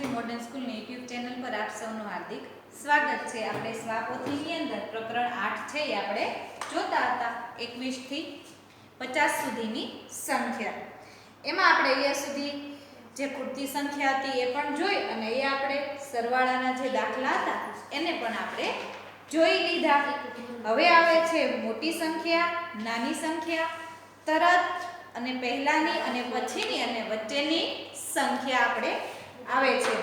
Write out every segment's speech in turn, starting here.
Energy modern સ્કૂલની YouTube channel પર આપ સૌનું હાર્દિક સ્વાગત છે। આપણે સ્વાપોથીની અંદર પ્રકરણ 8 છે એ આપણે જોતા હતા 21 થી 50 સુધીની સંખ્યા। એમાં આપણે અહીંયા સુધી જે પૂરતી સંખ્યા હતી એ પણ જોઈ અને એ આપણે સરવાળાના જે દાખલા હતા એને પણ આપણે જોઈ લીધા। હવે આવે છે મોટી સંખ્યા, નાની સંખ્યા, તરત અને પહેલાની અને પછીની અને વચ્ચેની સંખ્યા આપણે આવે છે।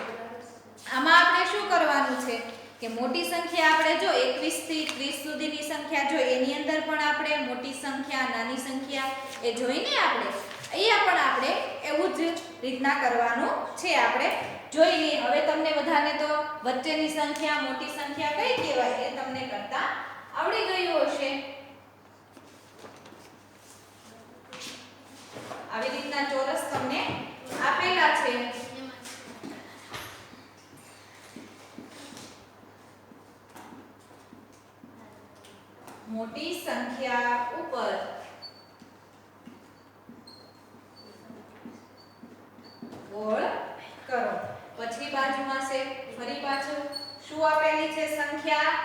આમાં આપણે શું કરવાનું છે કે મોટી સંખ્યા આપણે જો 21 થી 30 સુધીની સંખ્યા જો એની અંદર પણ આપણે મોટી સંખ્યા, નાની સંખ્યા એ જોઈને આપણે અહીંયા પણ આપણે એવું જ રીતના કરવાનું છે। આપણે જોઈ લઈએ। હવે તમને બધાને તો વચ્ચેની સંખ્યા, મોટી સંખ્યા કઈ કહેવાય એ તમને કરતા આવડી ગયું હશે। આવી રીતના ચોરસ તમને આપેલા છે। મોટી સંખ્યા ઉપર ગોળ કરો। પછી બાજુમાં છે ફરી પાછું શું આપેલી છે સંખ્યા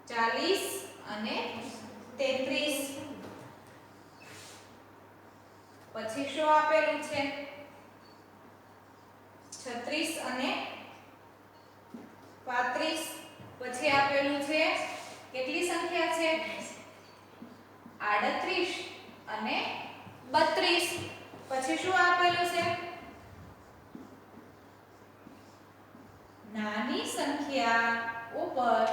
40 અને 33। પછી શું આપેલું છે 36 અને 35। પછી આપેલું છે કેટલી સંખ્યા છે 38 અને 32। પછી શું આપેલું છે નાની સંખ્યા ઉપર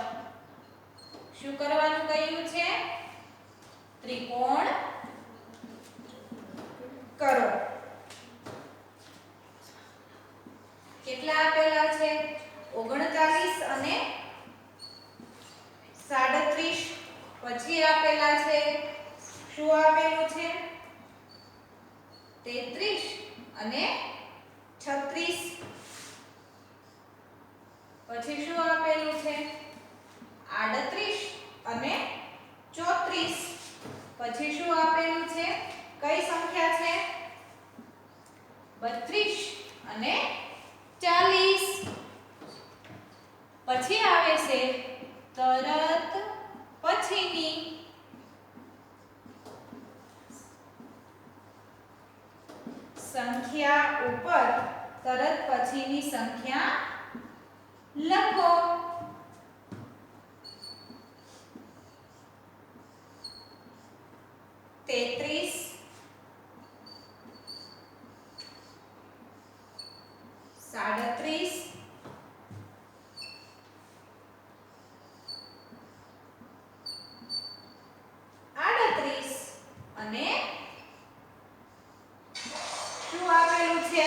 શું કરવાનું કહ્યું છે ત્રિકોણ કરો। કેટલા આપેલા છે 39 અને 37। પછી આપેલા છે શું આપેલું છે 33 અને 36। પછી શું આપેલું છે 38 અને 34। પછી શું આપેલું છે કઈ સંખ્યા છે 32 અને 40। પછી આવે છે તરત પછીની સંખ્યા ઉપર તરત પછીની સંખ્યા લખો। તેત્રીસ, 37, 38 અને શું આપેલું છે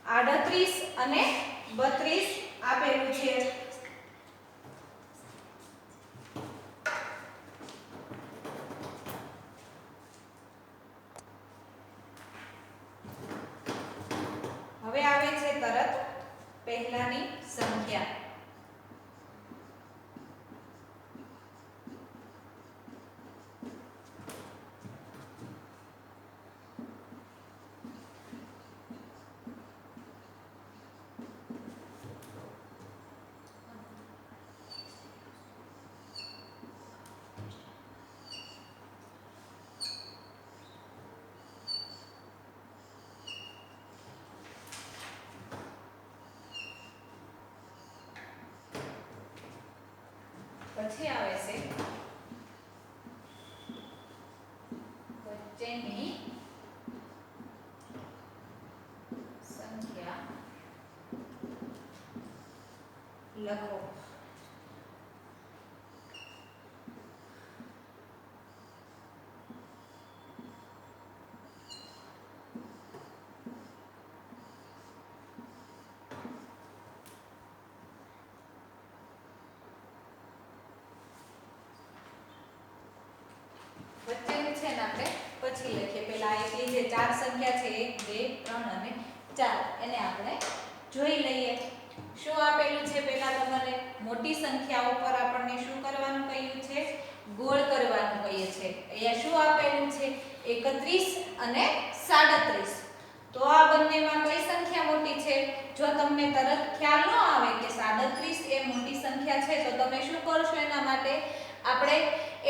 38 અને 32 આપેલું છે। હવે આવે છે તરત પહેલાની સંખ્યા। પછી આવે છે વચ્ચેની સંખ્યા લખો। વચ્ચેનું છે ને આપણે પછી લખીએ। પહેલા એટલી જે ચાર સંખ્યા છે 1 2 3 અને 4 એને આપણે જોઈ લઈએ। શું આપેલું છે પહેલા તમારે મોટી સંખ્યા ઉપર આપણને શું કરવાનું કહ્યું છે ગોળ કરવાનું કહીએ છે। અહીંયા શું આપેલું છે 31 અને 37. તો આ બંનેમાં કઈ સંખ્યા મોટી છે? જો તમને તરત ખ્યાલ ન આવે કે 37 એ મોટી સંખ્યા છે તો તમે શું કરશો? એના માટે આપણે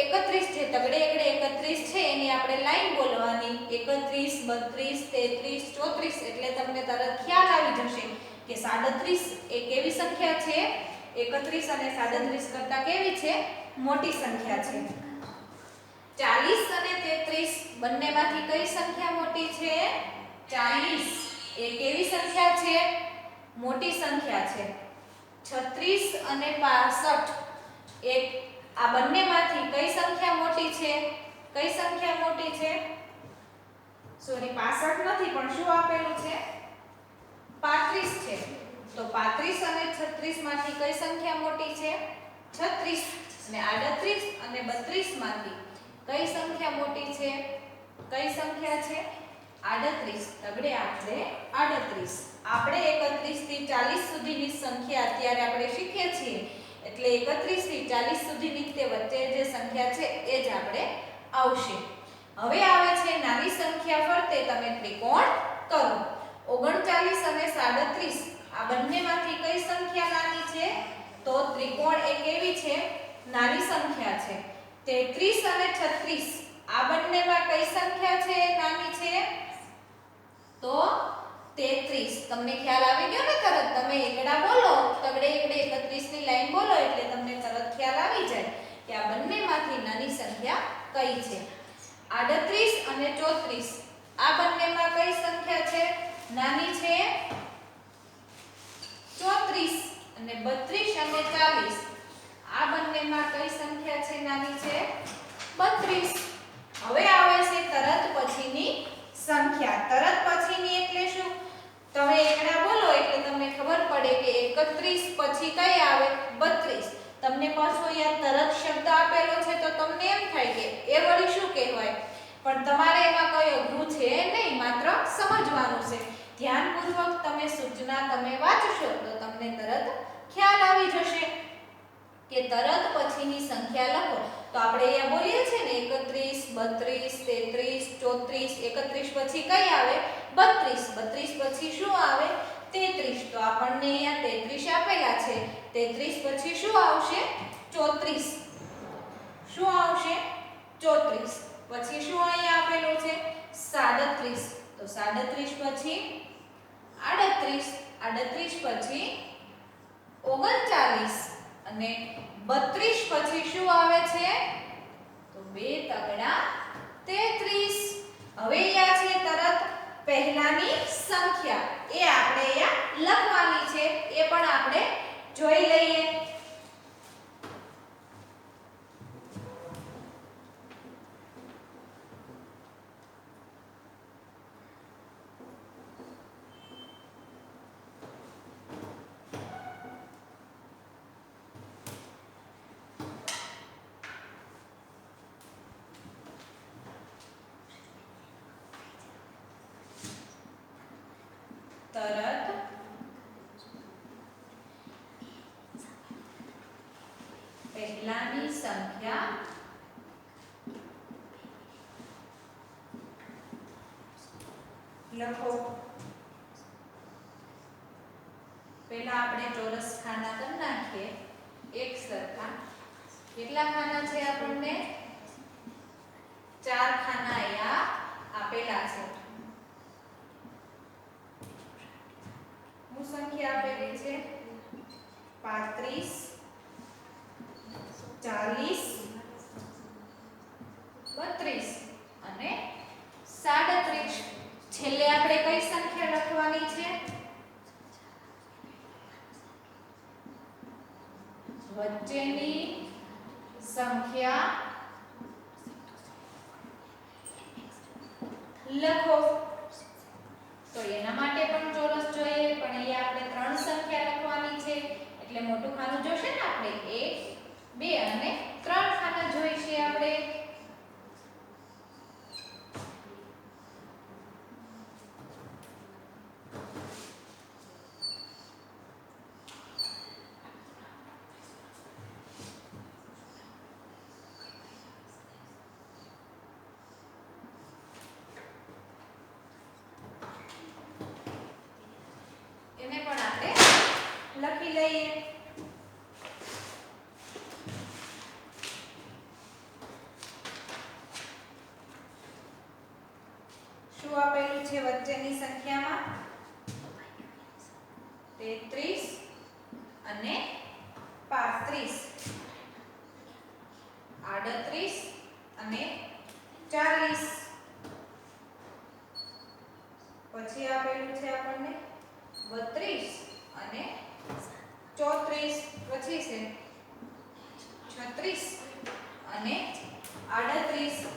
31 જે તગડે એકડે 31 છે એની આપણે લાઈન બોલવાની 31 32 33 34 એટલે તમને તરત ખ્યાલ આવી જશે કે 37 એ કેવી સંખ્યા છે? 31 અને 37 કરતા કેવી છે? મોટી સંખ્યા છે. 40 અને 33 બંનેમાંથી કઈ સંખ્યા મોટી છે? 40 એ કેવી સંખ્યા છે? મોટી સંખ્યા છે. 36 અને 65 એ આ બંનેમાંથી કઈ સંખ્યા મોટી છે? કઈ સંખ્યા મોટી છે? સોરી 65 નથી પણ શું આપેલું છે? 35 છે. તો 35 અને 36 માંથી કઈ સંખ્યા મોટી છે? 36 અને 38 અને 32 માંથી કઈ સંખ્યા મોટી છે? કઈ સંખ્યા છે? 38. તગડે આપણે 38. આપણે 31 થી 40 સુધીની સંખ્યા અત્યારે આપણે શીખીએ છીએ એટલે 31 થી 40 સુધીની તે વચ્ચે જે સંખ્યા છે એ જ આપણે આવશે. હવે આવે છે નાની સંખ્યા ફરતે તમે ત્રિકોણ કરો. 39 અને 37 આ બંનેમાંથી કઈ સંખ્યા નાની છે? તો ત્રિકોણ એ કેવી છે? નાની સંખ્યા છે. 33 અને 36 આ બંનેમાં કઈ સંખ્યા છે નાની છે? તો 33. તમને ખ્યાલ આવી ગયો ને? તરત તમે એકડા બોલો તગડે એકડે 31 ની લાઈન બોલો એટલે તમને તરત ખ્યાલ આવી જાય કે આ બંનેમાંથી નાની સંખ્યા કઈ છે. 38 અને 34 આ બંનેમાં કઈ સંખ્યા છે? નાની છે? 34. અને 32 અને 40 આ બંનેમાં કઈ સંખ્યા છે? નાની છે? 32. હવે આવે છે તરત પછીની સંખ્યા. તરત પછીની એટલે શું? તમે એકડા બોલો એટલે તમને ખબર પડે કે 31 પછી કઈ આવે? 32. તમને પાછો અહીંયા તરત શબ્દ આપેલો છે તો તમને એમ થાય કે એ વળી શું કહેવાય? પણ તમારે એમાં કઈ અઘરું છે નહીં, માત્ર સમજવાનું છે. ધ્યાનપૂર્વક તમે સૂચના તમે વાંચશો તો તમને તરત ખ્યાલ આવી જશે કે તરત પછીની સંખ્યા લખો. તો આપણે અહીંયા બોલીએ છીએ ને 31 32 33 34. 31 પછી કઈ આવે? 32. 32 પછી શું આવે? 33. તો આપણને અહીંયા 33 આપેલા છે. 33 પછી શું આવશે? 34. શું આવશે? 34. પછી શું અહીંયા આપેલું છે? 37. તો 37 પછી 38. 38 પછી 39 અને 32 પછી શું આવે છે? તો 2 તગડા 33. હવે અહીંયા છે તરત પહેલાની સંખ્યા એ આપણે અહીંયા લખવાની છે એ પણ આપણે જોઈ લઈએ. તરત પહેલાની સંખ્યા લખો. પહેલા આપણે ચોરસ ખાના કરી નાખીએ એક સરખા. કેટલા ખાના છે? આપણને 4 ખાના અહીંયા આપેલા છે. સંખ્યા આપેલી છે 35 40 32 અને 37. છેલ્લે આપણે કઈ સંખ્યા લખવાની છે? વચ્ચેની સંખ્યા લખો. તો એના માટે પણ ચોરસ જોઈએ પણ અહીંયા આપણે 3 સંખ્યા લખવાની છે એટલે મોટું ખાનું જોશે ને આપણે 1 2 અને 3 ખાના જોઈશે આપણે. લખી લઈએ. શું આપેલું છે વચ્ચેની સંખ્યામાં? 33 અને 35, 38 અને 40. પછી આપેલું છે આપણને 32 અને 34. પછી છે 36 અને 38.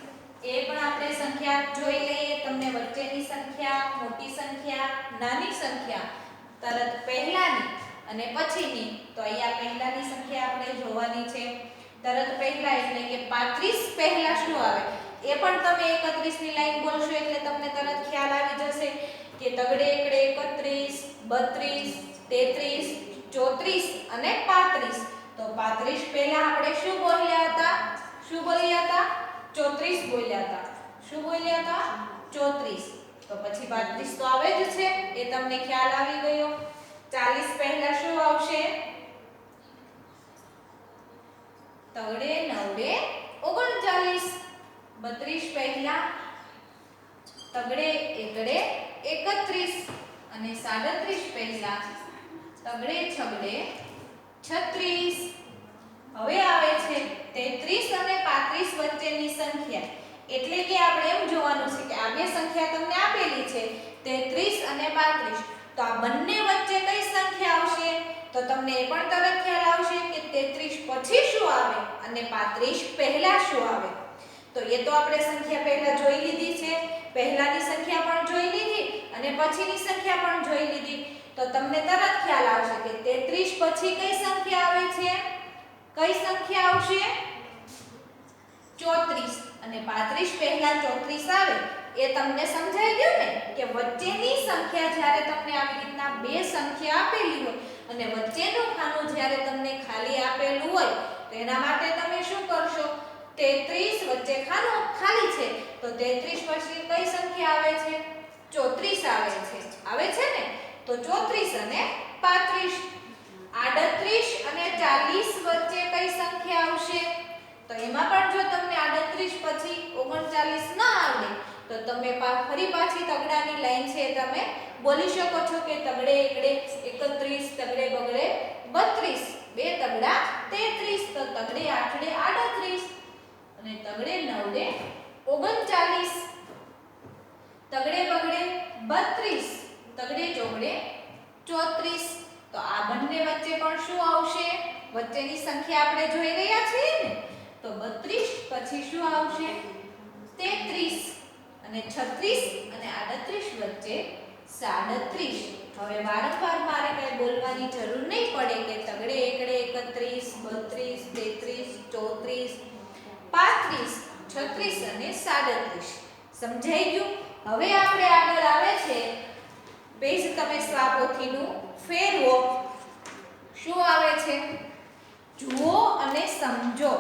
એ પણ આપણે સંખ્યા જોઈ લઈએ. તમને વચ્ચેની સંખ્યા, મોટી સંખ્યા, નાની સંખ્યા, તરત પહેલાની અને પછીની. તો અહીંયા પહેલાની સંખ્યા આપણે જોવાની છે. તરત પહેલા એટલે કે 35 પહેલા શું આવે એ પણ તમે 31 ની લાઈન બોલશો એટલે તમને તરત ખ્યાલ આવી જશે કે તગડે એકડે 31, 32, 33, 34 અને 35. તો 35 પહેલા આપણે શું બોલ્યા હતા? શું બોલ્યા હતા? 34 બોલ્યા હતા. શું બોલ્યા હતા? 34. તો પછી 35 તો આવે જ છે, એ તમને ખ્યાલ આવી ગયો. 40 પહેલા શું આવશે? તગડે નવડે 39. 32 પહેલા તગડે એકડે 31 અને 37 પહેલા તગડે છગડે 36. હવે આવે છે 33 અને 35 વચ્ચેની સંખ્યા. એટલે કે આપણે એમ જોવાનું છે કે આ બે સંખ્યા તમને આપેલી છે 33 અને 35. તો આ બંને વચ્ચે કઈ સંખ્યા આવશે? તો તમને એ પણ તરત ખ્યાલ આવશે કે 33 પછી શું આવે અને 35 પહેલા શું આવે. તો એ તો આપણે સંખ્યા પહેલા જોઈ લીધી છે. પહેલાની સંખ્યા પણ જોઈ લીધી અને પછીની સંખ્યા પણ જોઈ લીધી. તો તમને તરત ખ્યાલ આવશે કે 33 પછી કઈ સંખ્યા આવે છે? કઈ સંખ્યા આવશે? 34. અને 35 પહેલા 34 આવે એ તમને સમજાઈ ગયું ને કે વચ્ચેની સંખ્યા જ્યારે તમને આવી રીતના બે સંખ્યા આપેલી હોય અને વચ્ચેનું ખાનું જ્યારે તમને ખાલી આપેલું હોય તો એના માટે તમે શું કરશો? 33 વચ્ચે ખાનું ખાલી છે તો 33 પછી કઈ સંખ્યા આવે છે? 34 આવે છે. આવે છે ને? તો 34 અને 35. 38 અને 40 વચ્ચે કઈ સંખ્યા આવશે? તો એમાં પણ જો તમને 38 પછી 39 ના આવડે તો તમે ફરી પાછી તગડાની લાઈન છે તમે બોલી શકો છો કે તગડે એકડે 31, તગડે બગડે 32, બે તગડા 33. તો તગડે આઠડે 38 અને તગડે નવડે 39, તગડે બગડે 32, તગડે ચોગડે 34. તો આ બંને વચ્ચે પણ શું આવશે? વચ્ચેની સંખ્યા આપણે જોઈ રહ્યા છીએ ને. તો 32 પછી શું આવશે? 33 અને 36 અને 38 વચ્ચે 37. હવે વારંવાર મારે કઈ બોલવાની જરૂર નહીં પડે કે તગડે એકડે 31, 32, 33, 34, 35, 36 અને 37. સમજાઈ ગયું? હવે આપણે આગળ આવે છે પેજ તમે સ્વાપોથીનું ફેરવો. શું આવે છે? જુઓ અને સમજો.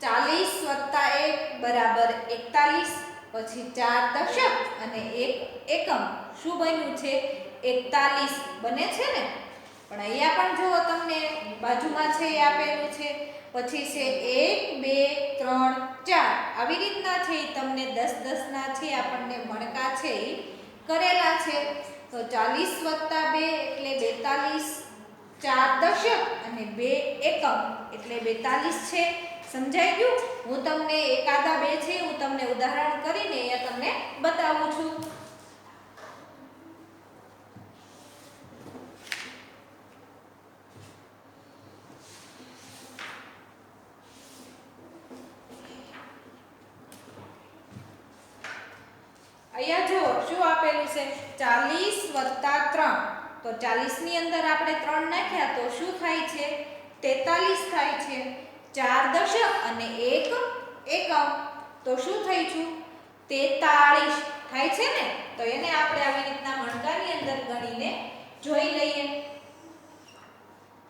40 + 1 બરાબર 41. પછી 4 દશક અને 1 એકમ. શું બન્યું છે? 41 બને છે ને? પણ અહીંયા પણ જુઓ તમને બાજુમાં છે એ આપેલું છે. પછી છે 1, 2, 3, 4 આવી રીતના છે તમને 10 10 ના છે આપણને મણકા છે એ કરેલા છે. તો 40 + 2 એટલે 42, 4 દશક અને 2 એકમ એટલે 42 છે. સમજાઈ ગયું? હું તમને એકાદા બે છે હું તમને ઉદાહરણ કરીને અહીંયા તમને બતાવું છું. અહીંયા જુઓ શું આપેલું છે? 40 + 3. તો 40 ની અંદર આપણે 3 નાખ્યા તો શું થાય છે? 43 થાય છે. 4 દશક અને 1 એકમ તો શું થઈ છું? 43 થાય છે ને? તો એને આપણે આવી રીતના મણકાની અંદર ગણીને જોઈ લઈએ.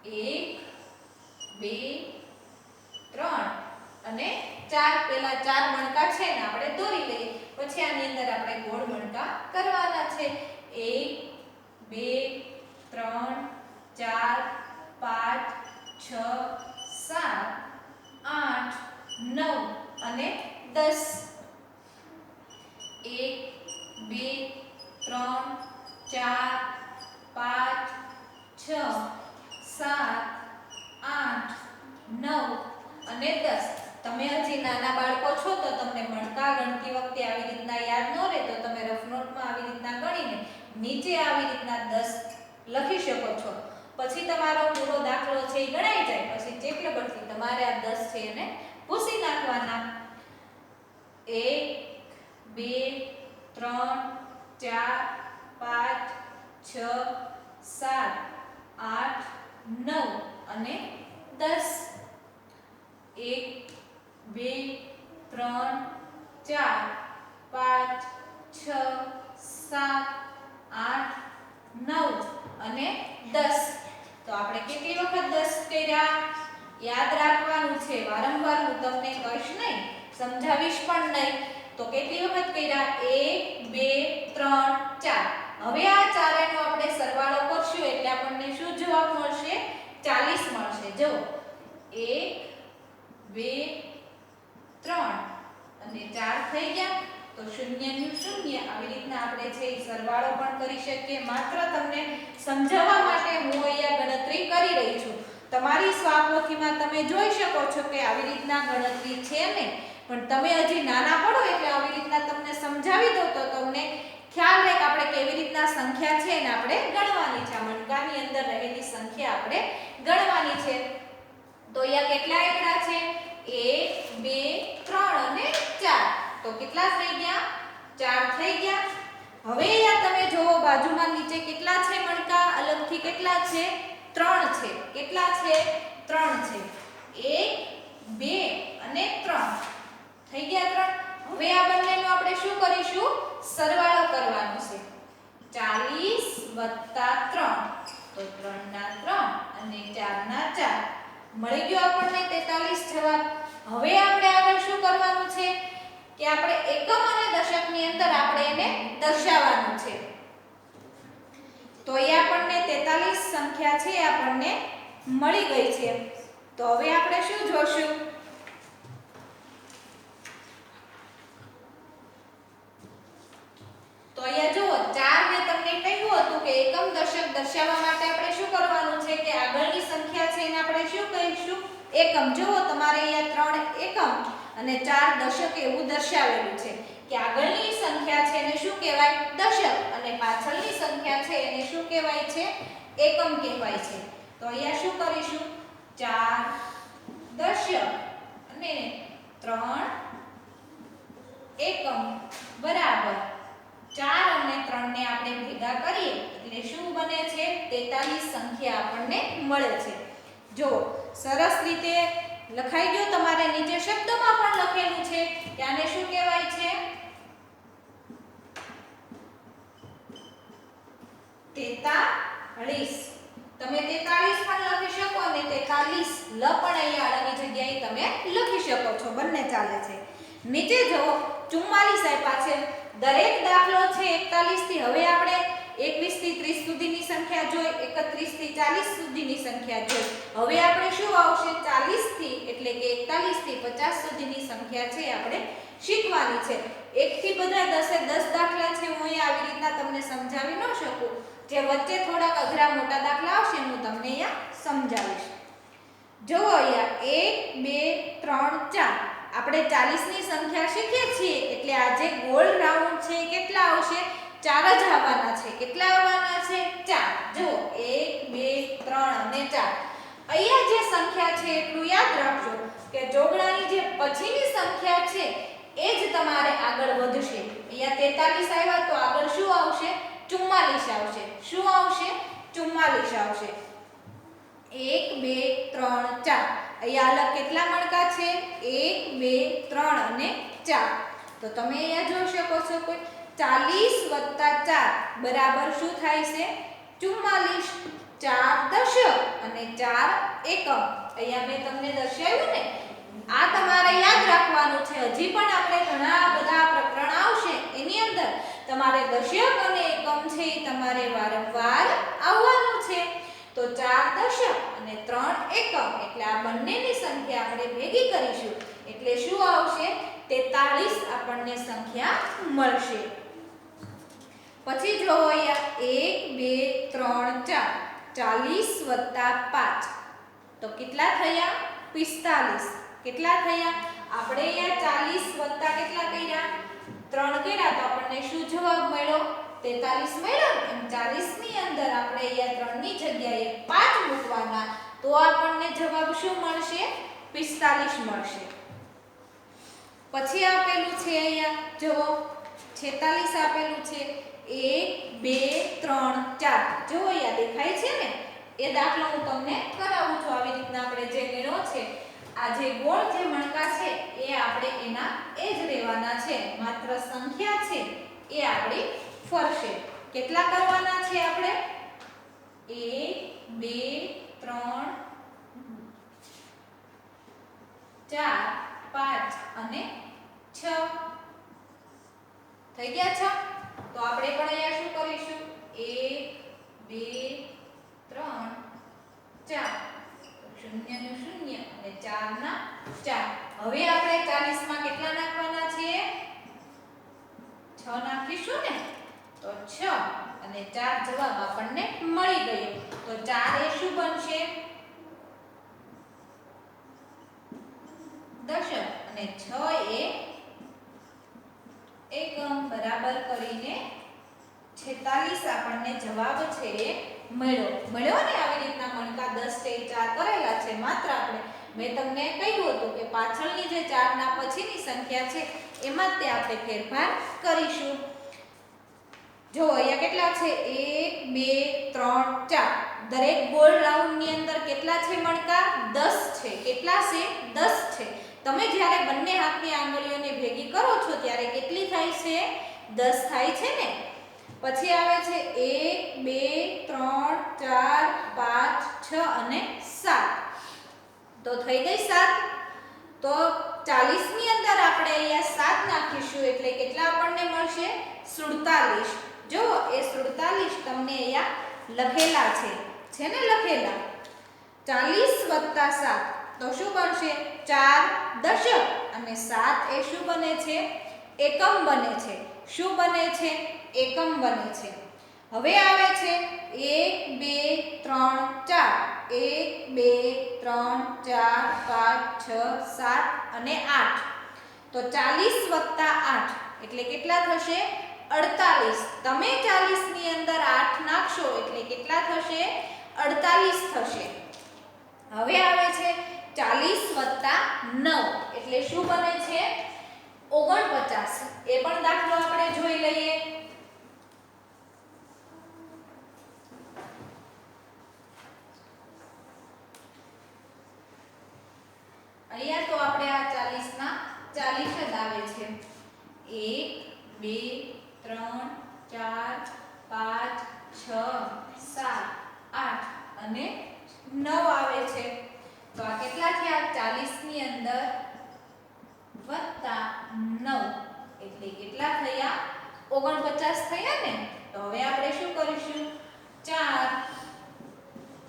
1, 2, 3 અને 4. પેલા 4 મણકા છે ને આપણે દોરી લઈએ. પછી આની અંદર આપણે ગોળ મણકા કરવાના છે. 1, 2 3 4 5 6 7 8 9 અને 10 1 2 3 4 5 6 7 8 9 અને 10 તમે હજી નાના બાળકો છો તો તમને મણકા ગણતી વખતે આવી રીતના યાદ ન રહે તો તમે રફ નોટમાં આવી રીતના ગણીને નીચે આવી રીતના 10 લખી શકો છો. પછી તમારો પૂરો દાખલો છે એ ગણાઈ જાય પછી ચેક પરથી તમારે આ 10 છે એને ભૂસી નાખવાના. 1 2 3 4 5 6 7 8 9 અને 10 1 2 3 4 5 6 7 8 9 અને 10. તો આપણે કેટલી વખત 10 કર્યા યાદ રાખવાનું છે. વારંવાર હું તમને કહીશ નહીં, સમજાવીશ પણ નહીં. તો કેટલી વખત કર્યા 1 2 3 4. હવે આ ચારેયનો આપણે સરવાળો કરશું એટલે આપણને શું જવાબ મળશે? 40 મળશે. જો 1 2 3 અને 4 થઈ ગયા તો 0 નું 0 આવી રીતના આપણે છે એ સરવાળો પણ કરી શકીએ. માત્ર તમને સમજાવવા માટે હું અહીંયા ગણતરી કરી રહી છું. તમારી સ્વાપોથીમાં તમે જોઈ શકો છો કે આવી રીતના ગણતરી છે ને, પણ તમે હજી નાના પડો એટલે આવી રીતના તમને સમજાવી દો તો તમને ખ્યાલ રહે કે આપણે કેવી રીતના સંખ્યા છે એને આપણે ગણવાની છે. આ મણકાની અંદર રહેલી સંખ્યા આપણે ગણવાની છે. તો અહીંયા કેટલા એકડા છે? 1 2 3 અને 4. તો કેટલા થઈ ગયા? 4 થઈ ગયા. હવે અહીંયા તમે જોવો બાજુમાં નીચે કેટલા છે મણકા? અલગથી કેટલા છે? 3 છે. કેટલા છે? 3 છે. 1 2 અને 3 થઈ ગયા 3. હવે આ બંનેનો આપણે શું કરીશું? સરવાળો કરવાનો છે. 40 + 3 તો 3 ના 3 અને 4 ના 4 મળી ગયો આપણને 43 જવાબ. હવે આપણે આગળ શું કરવાનું છે કે આપણે એકમ અને દશકની અંદર આપણે એને દર્શાવવાનું છે. તો એ આપણને 43 સંખ્યા છે આપણને મળી ગઈ છે. તો હવે આપણે શું જોશું? તો અહીંયા જુઓ 4 ને તમને કહ્યું હતું કે એકમ દશક દર્શાવવા માટે આપણે શું કરવાનું છે કે આગળની સંખ્યા છે એને આપણે શું કહીશું? એકમ. જુઓ તમારે અહીંયા 3 એકમ અને 4 દશક એવું દર્શાવેલું છે કે આગળની સંખ્યા છે એને શું કહેવાય? દશક અને પાછળની સંખ્યા છે એને શું કહેવાય છે? એકમ કહેવાય છે. તો અહીંયા શું કરીશું? 4 દશક અને 3 એકમ બરાબર 4 અને 3 ને આપણે ભેગા કરીએ એટલે શું બને છે? 43 સંખ્યા આપણને મળે છે. જો સરસ રીતે લખાઈ ગયો. તમારે નીચે શબ્દોમાં પણ લખેલું છે કે આને શું કહેવાય છે? 43. તમે 43 પણ લખી શકો અને 43 લ પણ અહીંયા આડાની જગ્યાએ તમે લખી શકો છો. બંને ચાલે છે. નીચે જુઓ 44 આપ્યા છે. દરેક દાખલો છે 41 થી. હવે આપણે 21 થી 30 સુધીની સંખ્યા જોઈ, 31 થી 40 સુધીની સંખ્યા જોઈ. હવે આપણે શું આવશે? 40 થી એટલે કે 41 થી 50 સુધીની સંખ્યા છે આપણે શીખવાની છે. 1 થી બધા 10 દાખલા છે. હું અહીંયા આવી રીતના તમને સમજાવી ન શકું. જે વચ્ચે થોડાક અઘરા મોટા દાખલા આવશે હું તમને અહીંયા સમજાવીશ. જુઓ અહીંયા 1 2 3 4 આપણે 40 ની સંખ્યા શીખીએ છીએ એટલે આ જે ગોળ રાઉન્ડ છે કેટલા આવશે? 4 જ આવવાના છે. કેટલા આવવાના છે? 4. જુઓ 1 2 3 અને 4. અહીંયા જે સંખ્યા છે એટલું યાદ રાખજો કે જોગણાની જે પછીની સંખ્યા છે એ જ તમારે આગળ વધશે. અહીંયા 43 આવ્યા તો આગળ શું આવશે? 44 આવશે. શું આવશે? 44 આવશે. 1 2 3 4. અહીંયા અલગ કેટલા મણકા છે? 1 2 3 અને 4. તો તમે અહીંયા જોઈ શકો છો કોઈ 40 + 4 બરાબર શું થાય છે? 44. 4 દશક અને 4 એકમ. અહીંયા મેં તમને દર્શાવ્યું ને. આ તમારે યાદ રાખવાનું છે. હજી પણ આપણે ઘણા બધા પ્રકરણ આવશે એની અંદર તમારે દશક અને એકમ છે એ તમારે વારંવાર આવવાનું છે. તો 4 દશક અને 3 એકમ એટલે આ બંનેની સંખ્યા આપણે ભેગી કરીશું એટલે શું આવશે? 43 આપણને સંખ્યા મળશે. પછી જો અહીંયા 1 2 3 4 40 + 5 તો કેટલા થયા? 45. કેટલા થયા? આપણે અહીંયા 40 + કેટલા કર્યા? 3 કર્યા તો આપણને શું જવાબ મળ્યો? 43 મળ્યો. એમ 40 ની અંદર આપણે અહીંયા 3 ની જગ્યાએ 5 મૂકવાના તો આપણને જવાબ શું મળશે? 45 મળશે. પછી આપેલું છે અહીંયા જુઓ 46 આપેલું છે. 1 2 3 4 જો અહીંયા દેખાય છે ને એ દાખલો હું તમને કરાવું છું. આવી રીતના આપણે જે ગણ્યો છે આ જે ગોળ જે મણકા છે એ આપણે એના એ જ રહેવાના છે. માત્ર સંખ્યા છે એ આપણી ફરશે. કેટલા કરવાના છે આપણે? 1 2 3 4 5 અને 6 થઈ ગયા 6. તો આપણે પણ અહીંયા શું કરીશું? 1 2 3 4 0 નું 0 અને 4 ના 4. હવે આપણે 40 માં કેટલા નાખવાના છે? 6 નાખીશું ને તો 6 અને 4 જવાબ આપણને મળી ગયો. તો 4 એ શું બનશે? દશક અને 6 એ એકમ. બરાબર કરીને 46 આપણને જવાબ છે એ મળ્યો ને. આવી રીતના મણકા 10 છે 4 કરેલા છે. માત્ર આપણે મેં તમને કહ્યું હતું કે પાછળની જે 4 ના પછીની સંખ્યા છે એમાં જ તે આપણે ફેરફાર કરીશું. જો અહીંયા કેટલા છે? 1 2 3 4. દરેક ગોળ રાઉન્ડ ની અંદર કેટલા છે મણકા? 10 છે. કેટલા છે? 10 છે. તમે જ્યારે બંને હાથની આંગળીઓને ભેગી કરો છો ત્યારે કેટલી થાય છે? 10 થાય છે ને. પછી આવે છે 1 2 3 4 5 6 અને 7. તો થઈ ગઈ 7. તો 40 ની અંદર આપણે અહીંયા 7 નાખીશું એટલે કેટલા આપણને મળશે? 47. જો એ 47 તમને અહીંયા લખેલા છે ને લખેલા. 40 + 7 તો શું બનશે? 4 દશક અને 7 એ શું બને છે? એકમ બને છે. શું બને છે? એકમ બને છે. હવે આવે છે 1 2 3 4. 1 2 3 4 5 6 7 અને 8. તો 40 + 8 એટલે કેટલા થશે? 48. તમે 40 ની અંદર 8 નાખશો એટલે કેટલા થશે? 48 થશે. હવે આવે છે 40 + 9 એટલે શું બને છે? 49. એ પણ દાખલો આપણે જોઈ લઈએ. અહીંયા તો આપણે આ 40 ના 40 જ આવે છે. 1 2 3 4 5 6 7 8 અને 9 આવે છે. તો આ કેટલા થયા? 40 ની અંદર +9 એટલે કેટલા થયા? 49 થયા ને. તો હવે આપણે શું કરીશું? 4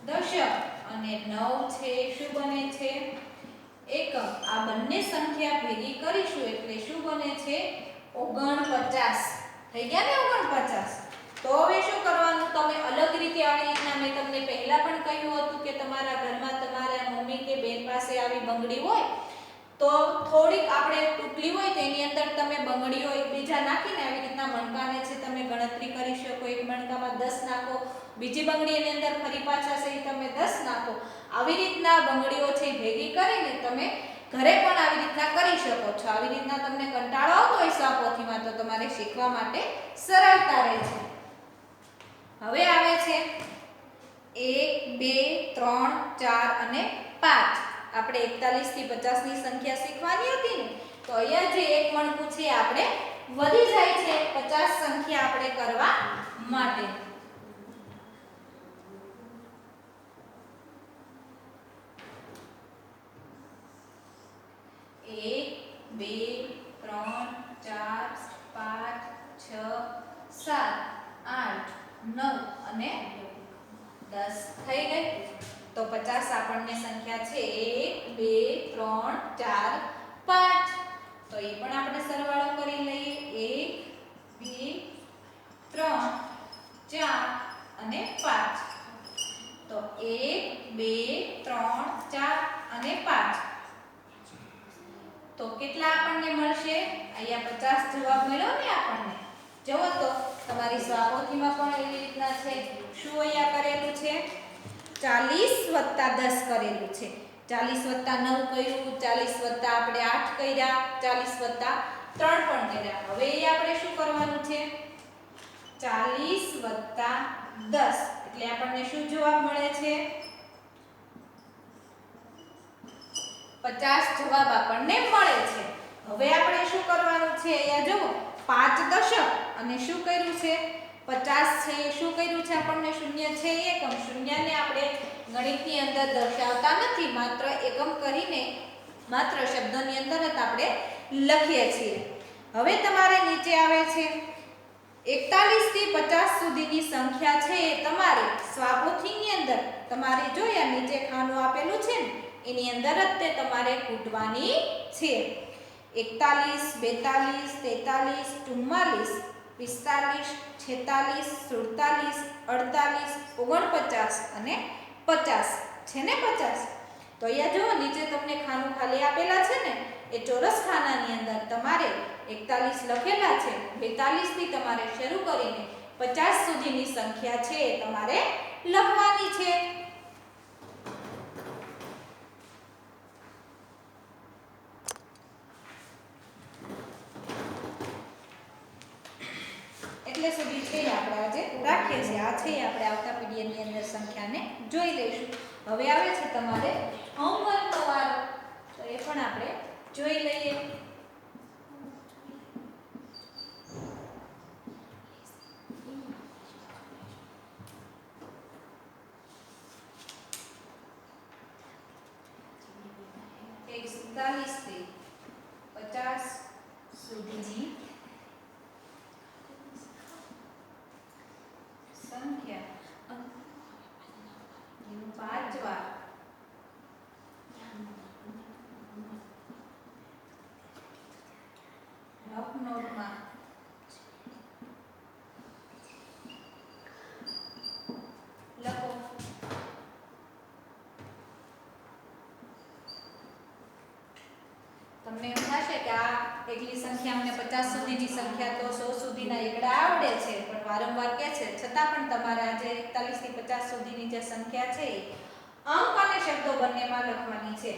દશક અને 9 છે શું બને છે? એકમ. આ બંને સંખ્યા ભેગી કરીશું એટલે શું બને છે? 49. થઈ ગયા ને 49. તો હવે શું કરવાનું? તમે અલગ રીતે આવી રીતના મેં તમને પહેલા પણ કહ્યું હતું કે તમારા ઘરમાં તમારા મમ્મી કે બેન પાસે આવી બંગડી હોય તો થોડીક આપણે ટુકલી હોય તો એની અંદર તમે બંગડીઓ એકબીજા નાખીને આવી રીતના મણકાને છે તમે ગણતરી કરી શકો. એક મણકામાં 10 નાખો, બીજી બંગડીની અંદર ફરી પાછા છે તમે 10 નાખો. આવી રીતના બંગડીઓ છે ભેગી કરીને તમે ઘરે પણ આવી રીતના કરી શકો છો. આવી રીતના તમને કંટાળો આવતો હોય સ્વાપોથીમાં તો તમારે શીખવા માટે સરળતા રહે છે. હવે આવે છે 1 2 3 4 અને 5. આપણે 41 થી 50 ની સંખ્યા શીખવાની હતી ને તો અહીંયા જે એક મણકું છે આપણે વધી જાય છે 50 સંખ્યા આપણે કરવા માટે. 1 2 3 4 5 6 7 8 9 અને 10 થઈ ગઈ. તો 50 આપણને સંખ્યા છે 1 2 3 4 5. તો એ પણ આપણે સરવાળો કરી લઈએ. 1 2 3 4 અને 5. તો 1 2 3 4 અને 5. તો કેટલા આપણને મળશે? અહીંયા 50 જવાબ મળ્યો ને આપણને. જુઓ તો તમારી સ્વાપોથીમાં પણ એવી રીતના છે. શું અહીંયા કરેલું છે? 40 + 10 કરેલું છે. 40 + 9 કર્યું, 40 આપણે 8 કર્યા, 40 + 3 પણ કર્યા. હવે અહીંયા આપણે શું કરવાનું છે? 40 + 10 એટલે આપણને શું જવાબ મળે છે? 50 જવાબ આપણને મળે છે. હવે આપણે શું કરવાનું છે? અહીંયા જુઓ 5 દશક અને શું કર્યું છે? 50 છે. શું કર્યું છે? આપણને શૂન્ય છે એકમ. શૂન્યને આપણે ગણિતની અંદર દર્શાવતા નથી, માત્ર એકમ કરીને માત્ર શબ્દની અંદર જ આપણે લખીએ છીએ. હવે તમારે નીચે આવે છે 41 થી 50 સુધીની સંખ્યા છે. તમારે સ્વાપોથીની અંદર તમારે જોયા નીચે ખાનું આપેલું છે ને એની અંદર જ તે તમારે કૂટવાની છે. 41 42 43 44 45 46 47 48 અને 50 છે ને 50. તો અહીંયા જુઓ નીચે તમને ખાનું ખાલી આપેલા છે ને એ ચોરસ ખાનાની અંદર તમારે 41 લખેલા છે. 42 થી તમારે શરૂ કરીને 50 સુધીની સંખ્યા છે તમારે લખવાની છે. એટલે સુધી છે આપણે આજે રાખીએ છીએ. આ છે આપણે આવતા પીડીએફની અંદર સંખ્યાને જોઈ લઈશું. હવે આવે છે તમારે હોમવર્કનો વારો. તો એ પણ આપણે જોઈ લઈએ. એક 47 થી 50 સુધીની સંખ્યા એનું 5 વાર રફ નોટમાં લખો. તમને એમ થશે કે આ એટલી સંખ્યા અમને 50 સુધીની સંખ્યા તો 100 સુધીના એકડા આવડે છે, પણ વારંવાર કહે છે છતાં પણ તમારે આજે 41 થી 50 સુધીની જે સંખ્યા છે અંક અને શબ્દો બંનેમાં લખવાની છે.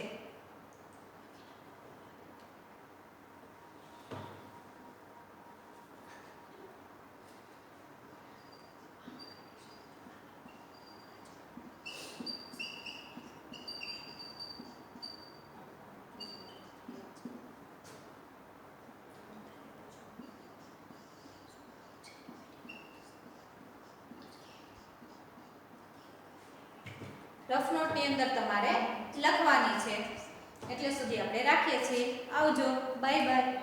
રફ નોટની અંદર તમારે લખવાની છે. એટલે સુધી આપણે રાખીએ છીએ. આવજો. Bye bye.